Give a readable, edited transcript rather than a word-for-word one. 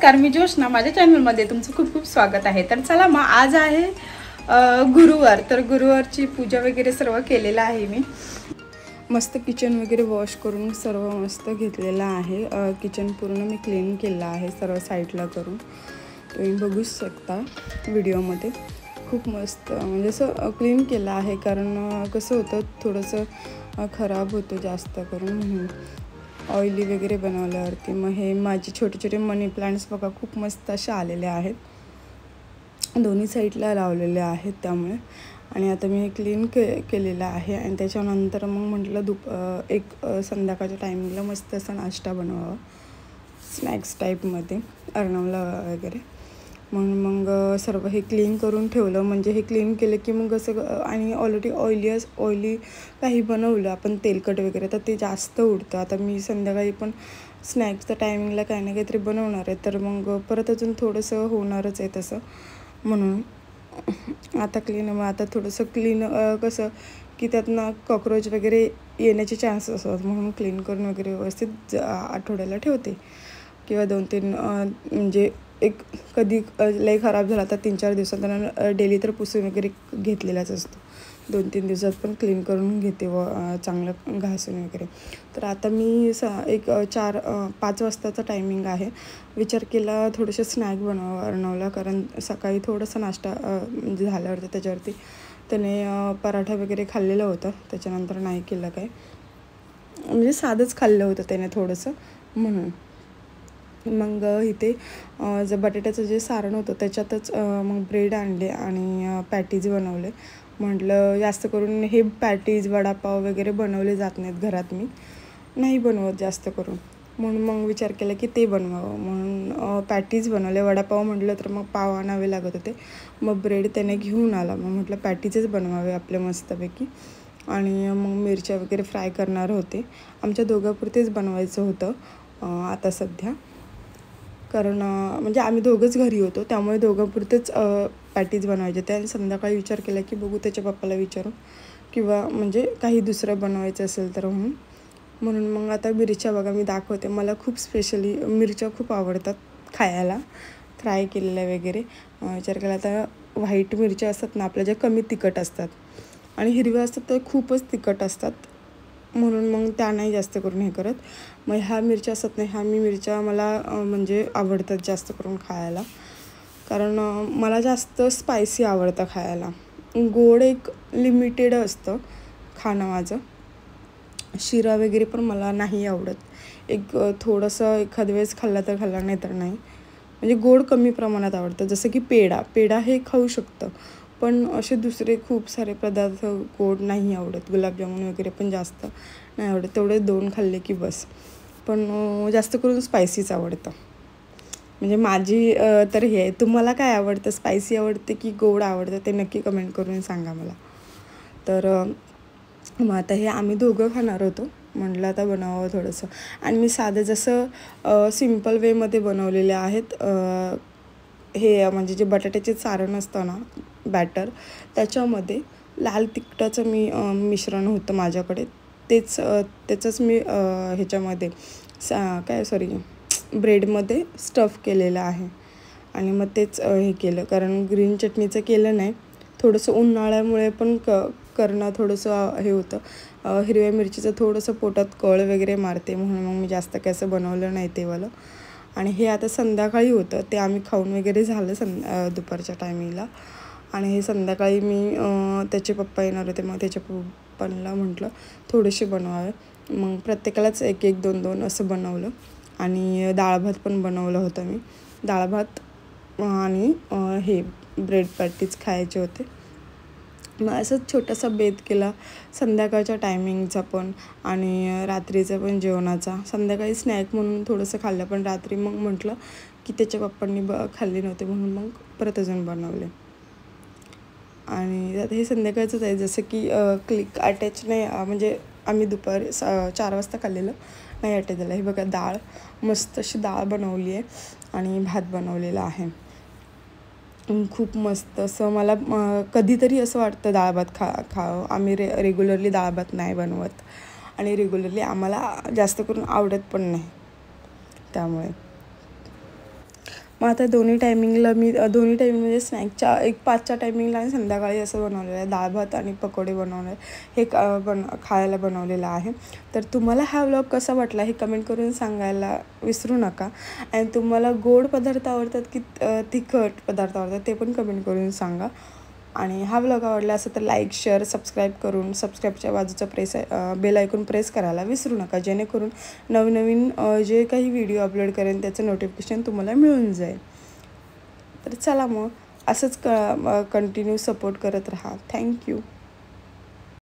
नमस्कार, मी जोशना. माझ्या चॅनलमध्ये तुमचं खूप खूप स्वागत आहे. तर चला मग आज आहे गुरुवार. तर गुरुवारची पूजा वगैरे सर्व केलेलं आहे. मी मस्त किचन वगैरे वॉश करून सर्व मस्त घेतलेलं आहे. किचन पूर्ण मी क्लीन केलं आहे सर्व साईडला करून. तुम्ही बघू शकता व्हिडिओमध्ये. खूप मस्त म्हणजे असं क्लीन केलं आहे, कारण कसं होतं थोडंसं खराब होतं जास्त करून, म्हणून ऑइली वगैरे बनवल्यावरती. मग हे माझे छोटे छोटे मनी प्लांट्स बघा खूप मस्त असे आलेले आहेत, दोन्ही साईडला लावलेले आहेत त्यामुळे. आणि आता मी हे क्लीन केलेलं आहे. आणि त्याच्यानंतर मग म्हटलं एक संध्याकाळच्या टायमिंगला मस्त असा नाश्ता बनवावा स्नॅक्स टाईपमध्ये अर्णवला वगैरे. म्हणून मग सर्व हे क्लीन करून ठेवलं. म्हणजे हे क्लीन केलं की मग असं, आणि ऑलरेडी ऑइली काही बनवलं आपण तेलकट वगैरे तर ते जास्त उडतं. आता मी संध्याकाळी पण स्नॅक्सच्या टायमिंगला काही ना काहीतरी बनवणार आहे, तर मग परत अजून थोडंसं होणारच आहे तसं. म्हणून आता आता थोडंसं क्लीन कसं की त्यातनं कॉक्रोच वगैरे येण्याचे चान्सेस असतात, म्हणून क्लीन करून वगैरे व्यवस्थित आठवड्याला ठेवते. किंवा 2-3 म्हणजे एक कधी लई खराब झाला तर 3-4 दिवसात डेली तर पुसून वगैरे घेतलेलाच असतो. 2-3 दिवसात पण क्लीन करून घेते व चांगलं घासून वगैरे. तर आता मी 4-5 वाजताचा टायमिंग आहे. विचार केला थोडेसे स्नॅक बनवला, कारण सकाळी थोडंसं नाश्ता म्हणजे झाल्यावरती त्याच्यावरती त्याने पराठा वगैरे खाल्लेलं होतं. त्याच्यानंतर नाही केलं काय, म्हणजे साधंच खाल्लं होतं त्याने थोडंसं, म्हणून. मग इथे बटाट्याचं जे सारण होतं त्याच्यातच मग ब्रेड आणले आणि पॅटीज बनवले. म्हटलं जास्त करून हे पॅटीज वडापाव वगैरे बनवले जात नाहीत घरात, मी नाही बनवत जास्त करून, म्हणून मग विचार केला की ते बनवावं. म्हणून पॅटीज बनवले. वडापाव म्हटलं तर मग पाव आणावे लागत होते, मग ब्रेड त्याने घेऊन आला. मग म्हटलं पॅटीजच बनवावे आपल्या मस्तपैकी. आणि मग मिरच्या वगैरे फ्राय करणार होते. आमच्या दोघांपुरतेच बनवायचं होतं आता सध्या, कारण म्हणजे आम्ही दोघंच घरी होतो त्यामुळे दोघांपुरतेच पॅटीज बनवायचे ते. आणि संध्याकाळी विचार केला की बघू त्याच्या पप्पाला विचारू, किंवा म्हणजे काही दुसरं बनवायचं असेल तर म्हणून मग आता मिरच्या बघा मी दाखवते. मला खूप स्पेशली मिरच्या खूप आवडतात खायला, फ्राय केलेल्या वगैरे. विचार केला आता व्हाईट मिरच्या असतात ना आपल्या, ज्या कमी तिखट असतात, आणि हिरव्या असतात तर खूपच तिखट असतात, म्हणून मग त्या नाही जास्त करून हे करत. मग ह्या मिरच्या असतात ना, ह्या मिरच्या मला म्हणजे आवडतात जास्त करून खायला, कारण मला जास्त स्पायसी आवडतं खायला. गोड एक लिमिटेड असतं खाणं माझं. शिरा वगैरे पण मला नाही आवडत. एक थोडंसं एखाद्या वेळेस खाल्ला तर खाल्ला, नाही तर नाही. म्हणजे गोड कमी प्रमाणात आवडतं. जसं की पेढा हे खाऊ शकतं, पण असे दुसरे खूप सारे पदार्थ गोड नाही आवडत. गुलाबजामुन वगैरे पण जास्त नाही आवडत, तेवढे 2 खाल्ले की बस. पण जास्त करून स्पायसीच आवडतं. म्हणजे माझी तर हे आहे. तुम्हाला काय आवडतं, स्पायसी आवडते की गोड आवडतं, ते नक्की कमेंट करून सांगा मला. तर मग आता हे आम्ही दोघं खाणार होतो, म्हटलं आता बनवावं थोडंसं. आणि मी साधं जसं सिम्पल वेमध्ये बनवलेले आहेत. हे म्हणजे जे बटाट्याचे सारण असतं ना बॅटर, त्याच्यामध्ये लाल तिखटाचं मिश्रण होतं माझ्याकडे. त्याचंच मी ह्याच्यामध्ये ब्रेडमध्ये स्टफ केलेलं आहे. आणि मग तेच हे केलं, कारण ग्रीन चटणीचं केलं नाही. थोडंसं उन्हाळ्यामुळे पण करणं थोडंसं हे होतं. हिरव्या मिरचीचं थोडंसं पोटात कळ वगैरे मारते, म्हणून मग मी जास्त काय असं बनवलं नाही तेवालं. आणि हे आता संध्याकाळी होतं, ते आम्ही खाऊन वगैरे झालं दुपारच्या टायमिंगला. आणि हे संध्याकाळी मी त्याचे पप्पा येणार होते, मग त्याच्या पप्पांना म्हटलं थोडेसे बनवावे. मग प्रत्येकालाच 1-1, 2-2 असं बनवलं. आणि डाळ भात पण बनवलं होतं मी. डाळ भात आणि हे ब्रेड पॅटीज खायचे होते. मग असंच छोटासा बेत केला संध्याकाळच्या टायमिंगचा पण आणि रात्रीचा पण जेवणाचा. संध्याकाळी स्नॅक म्हणून थोडंसं खाल्लं, पण रात्री मग म्हटलं की त्याच्या पप्पांनी खाल्ले नव्हते, म्हणून मग परत अजून बनवले. आणि आता हे संध्याकाळचंच आहे, जसं की क्लिक अटॅच नाही, म्हणजे आम्ही दुपारी 4 वाजता खाल्लेलं, नाही अटॅच झालं. हे बघा डाळ, मस्त अशी डाळ बनवली आहे आणि भात बनवलेला आहे. खूप मस्त असं मला कधीतरी असं वाटतं डाळ भात खावं. आम्ही रेग्युलरली डाळ भात नाही बनवत, आणि रेग्युलरली आम्हाला जास्त करून आवडत पण नाही त्यामुळे. मग आता दोन्ही टायमिंगला मी दोन्ही टायमिंग म्हणजे स्नॅकच्या एक 5च्या टायमिंगला आणि संध्याकाळी असं बनवलेलं आहे, डाळ भात आणि पकोडे बनवले हे खायला बनवलेलं आहे. तर तुम्हाला हा व्लॉग कसा वाटला हे कमेंट करून सांगायला विसरू नका. आणि तुम्हाला गोड पदार्थ आवडतात की तिखट पदार्थ आवडतात ते पण कमेंट करून सांगा. आणि हा व्लॉग आवडला असेल तर लाईक, शेअर, सबस्क्राईब करून सबस्क्राईबच्या बाजूचा बेल आयकॉन प्रेस करायला विसरू नका, जेणेकरून नवनवीन जे काही व्हिडिओ अपलोड करेन त्याचं नोटिफिकेशन तुम्हाला मिळून जाईल. तर चला मग असंच कंटिन्यू सपोर्ट करत राहा. थँक्यू.